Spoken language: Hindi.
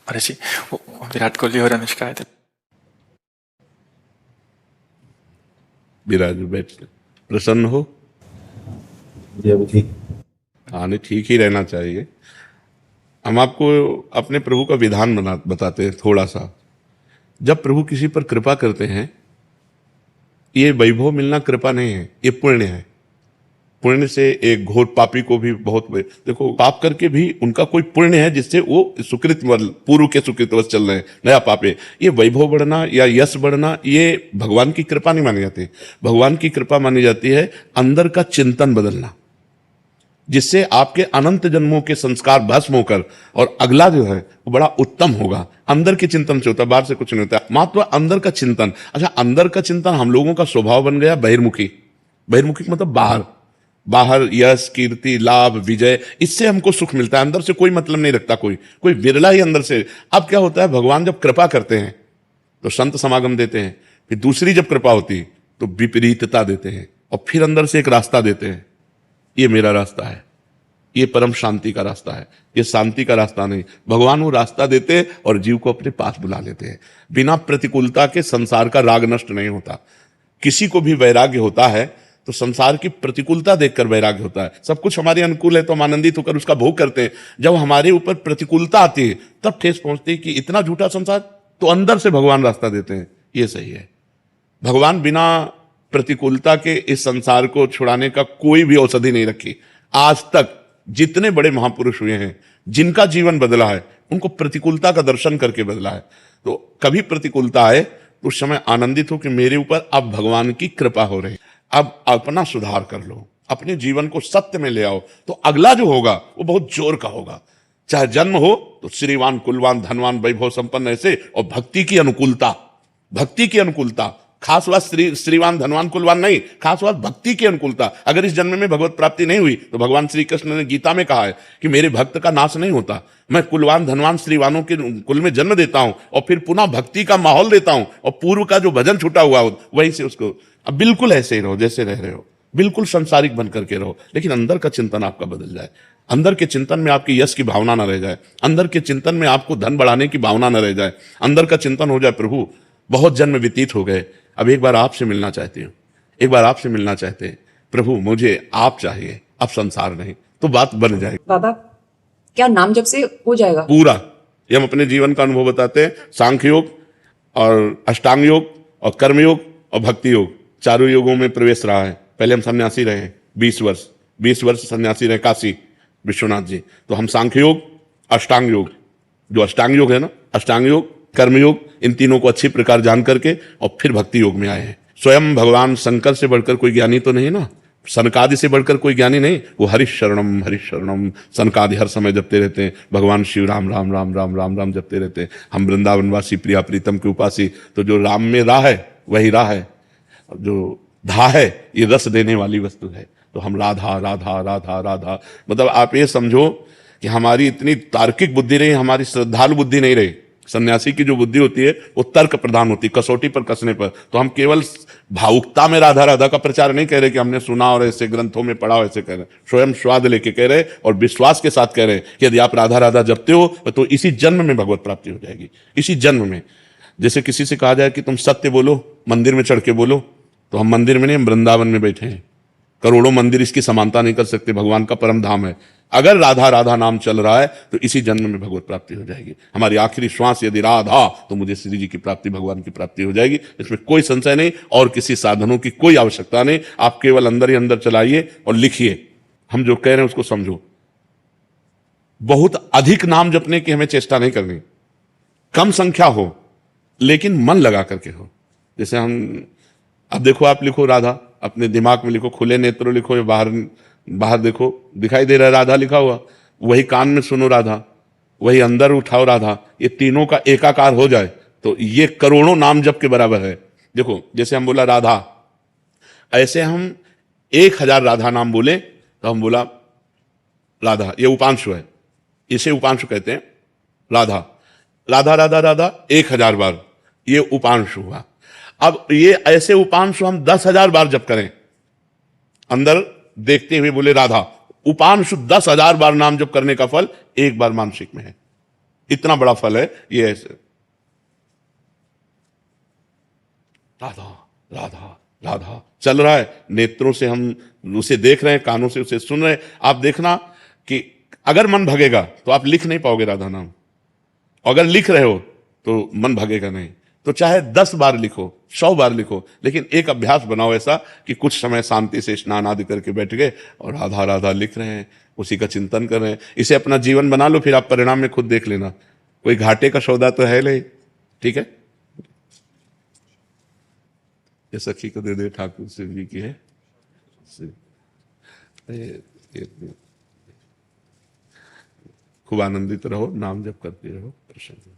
महर्षि, वो विराट कोहली और अनुष्का आए थे। विराज बैठ प्रसन्न हो। जी अभी ठीक। हाँ नहीं, ठीक ही रहना चाहिए। हम आपको अपने प्रभु का विधान बताते हैं थोड़ा सा। जब प्रभु किसी पर कृपा करते हैं, ये वैभव मिलना कृपा नहीं है, ये पुण्य है। पुण्य से एक घोर पापी को भी बहुत देखो, पाप करके भी उनका कोई पुण्य है जिससे वो सुकृत पूर्व के सुकृतवश चल रहे हैं, नया पाप है। ये वैभव बढ़ना या यश बढ़ना, ये भगवान की कृपा नहीं मानी जाती। भगवान की कृपा मानी जाती है अंदर का चिंतन बदलना, जिससे आपके अनंत जन्मों के संस्कार भस्म होकर और अगला जो है वो बड़ा उत्तम होगा। अंदर के चिंतन से होता है, बाहर से कुछ नहीं होता। मात्र अंदर का चिंतन। अच्छा, अंदर का चिंतन हम लोगों का स्वभाव बन गया बहिर्मुखी। बहिर्मुखी मतलब बाहर, बाहर यश कीर्ति लाभ विजय, इससे हमको सुख मिलता है। अंदर से कोई मतलब नहीं रखता कोई विरला ही अंदर से। अब क्या होता है, भगवान जब कृपा करते हैं तो संत समागम देते हैं, फिर दूसरी जब कृपा होती तो विपरीतता देते हैं, और फिर अंदर से एक रास्ता देते हैं। ये मेरा रास्ता है, ये परम शांति का रास्ता है, ये शांति का रास्ता नहीं। भगवान वो रास्ता देते और जीव को अपने पास बुला लेते हैं। बिना प्रतिकूलता के संसार का राग नष्ट नहीं होता। किसी को भी वैराग्य होता है तो संसार की प्रतिकूलता देखकर वैराग्य होता है। सब कुछ हमारे अनुकूल है तो हम आनंदित होकर उसका भोग करते हैं। जब हमारे ऊपर प्रतिकूलता आती है तब ठेस पहुंचती है कि इतना झूठा संसार, तो अंदर से भगवान रास्ता देते हैं। ये सही है। भगवान बिना प्रतिकूलता के इस संसार को छुड़ाने का कोई भी औषधि नहीं रखी। आज तक जितने बड़े महापुरुष हुए हैं, जिनका जीवन बदला है, उनको प्रतिकूलता का दर्शन करके बदला है। तो कभी प्रतिकूलता आए तो उस समय आनंदित हो कि मेरे ऊपर अब भगवान की कृपा हो रही। अब अपना सुधार कर लो, अपने जीवन को सत्य में ले आओ, तो अगला जो होगा वो बहुत जोर का होगा। चाहे जन्म हो तो श्रीवान कुलवान धनवान वैभव संपन्न ऐसे, और भक्ति की अनुकूलता, भक्ति की अनुकूलता। खास बात श्रीवान धनवान कुलवान नहीं, खास बात भक्ति की अनुकूलता। अगर इस जन्म में भगवत प्राप्ति नहीं हुई तो भगवान श्री कृष्ण ने गीता में कहा है कि मेरे भक्त का नाश नहीं होता। मैं कुलवान धनवान श्रीवानों के कुल में जन्म देता हूं और फिर पुनः भक्ति का माहौल देता हूं, और पूर्व का जो भजन छूटा हुआ हो वहीं से उसको। अब बिल्कुल ऐसे ही रहो जैसे रह रहे हो, बिल्कुल संसारिक बन करके रहो, लेकिन अंदर का चिंतन आपका बदल जाए। अंदर के चिंतन में आपकी यश की भावना न रह जाए, अंदर के चिंतन में आपको धन बढ़ाने की भावना न रह जाए। अंदर का चिंतन हो जाए, प्रभु बहुत जन्म व्यतीत हो गए, अब एक बार आपसे मिलना चाहती हूँ, एक बार आपसे मिलना चाहते हैं प्रभु, मुझे आप चाहिए, अब संसार नहीं, तो बात बन जाएगी। बाबा, क्या नाम जब से हो जाएगा पूरा? ये हम अपने जीवन का अनुभव बताते हैं। सांख्य योग और अष्टांग योग और कर्म योग और भक्ति योग, चारों योगों में प्रवेश रहा है। पहले हम सन्यासी रहे 20 वर्ष सन्यासी रहे काशी विश्वनाथ जी। तो हम सांख्य योग, अष्टांग योग, जो अष्टांग योग है ना, अष्टांग योग कर्मयोग, इन तीनों को अच्छी प्रकार जान करके और फिर भक्ति योग में आए हैं। स्वयं भगवान शंकर से बढ़कर कोई ज्ञानी तो नहीं ना, सनकादि से बढ़कर कोई ज्ञानी नहीं। वो हरिशरणम सनकादि हर समय जपते रहते हैं। भगवान शिव राम राम राम राम राम राम जपते रहते हैं। हम वृंदावनवासी प्रिया प्रीतम के उपासी, तो जो राम में राह है वही राह है, जो धा है ये रस देने वाली वस्तु है। तो हम राधा राधा राधा राधा, मतलब आप ये समझो कि हमारी इतनी तार्किक बुद्धि रही, हमारी श्रद्धालु बुद्धि नहीं रही। सन्यासी की जो बुद्धि होती है वो तर्क प्रधान होती है, कसौटी पर कसने पर। तो हम केवल भावुकता में राधा राधा का प्रचार नहीं कह रहे कि हमने सुना और ऐसे ग्रंथों में पढ़ा, ऐसे कह रहे, स्वयं स्वाद लेके कह रहे और विश्वास के साथ कह रहे कि यदि आप राधा राधा जपते हो तो इसी जन्म में भगवत प्राप्ति हो जाएगी, इसी जन्म में। जैसे किसी से कहा जाए कि तुम सत्य बोलो, मंदिर में चढ़ के बोलो, तो हम मंदिर में नहीं, हम वृंदावन में बैठे हैं। करोड़ों मंदिर इसकी समानता नहीं कर सकते, भगवान का परम धाम है। अगर राधा राधा नाम चल रहा है तो इसी जन्म में भगवत प्राप्ति हो जाएगी। हमारी आखिरी श्वास यदि राधा, तो मुझे श्री जी की प्राप्ति, भगवान की प्राप्ति हो जाएगी। इसमें कोई संशय नहीं, और किसी साधनों की कोई आवश्यकता नहीं। आप केवल अंदर ही अंदर चलाइए और लिखिए। हम जो कह रहे हैं उसको समझो। बहुत अधिक नाम जपने की हमें चेष्टा नहीं करनी, कम संख्या हो लेकिन मन लगा करके हो। जैसे हम, अब देखो आप लिखो राधा, अपने दिमाग में लिखो, खुले नेत्रों लिखो, या बाहर देखो, दिखाई दे रहा है राधा लिखा हुआ, वही कान में सुनो राधा, वही अंदर उठाओ राधा। ये तीनों का एकाकार हो जाए तो ये करोड़ों नाम जप के बराबर है। देखो जैसे हम बोला राधा, ऐसे हम 1000 राधा नाम बोले तो हम बोला राधा, ये उपांशु है, इसे उपांशु कहते हैं। राधा राधा राधा राधा 1000 बार, ये उपांशु हुआ। अब ये ऐसे उपांशु हम 10,000 बार जप करें, अंदर देखते हुए बोले राधा, उपांशु 10,000 बार नाम जप करने का फल एक बार मानसिक में है। इतना बड़ा फल है ये ऐसे। राधा राधा राधा चल रहा है, नेत्रों से हम उसे देख रहे हैं, कानों से उसे सुन रहे हैं। आप देखना कि अगर मन भगेगा तो आप लिख नहीं पाओगे राधा नाम, अगर लिख रहे हो तो मन भगेगा नहीं। तो चाहे 10 बार लिखो, 100 बार लिखो, लेकिन एक अभ्यास बनाओ ऐसा कि कुछ समय शांति से स्नान आदि करके बैठ गए और राधा राधा लिख रहे हैं, उसी का चिंतन कर रहे हैं। इसे अपना जीवन बना लो, फिर आप परिणाम में खुद देख लेना। कोई घाटे का सौदा तो है नहीं, ठीक है। ये सखी को दे दे, ठाकुर शिव जी की है। खूब आनंदित रहो, नाम जप करते रहो, प्रसन्न।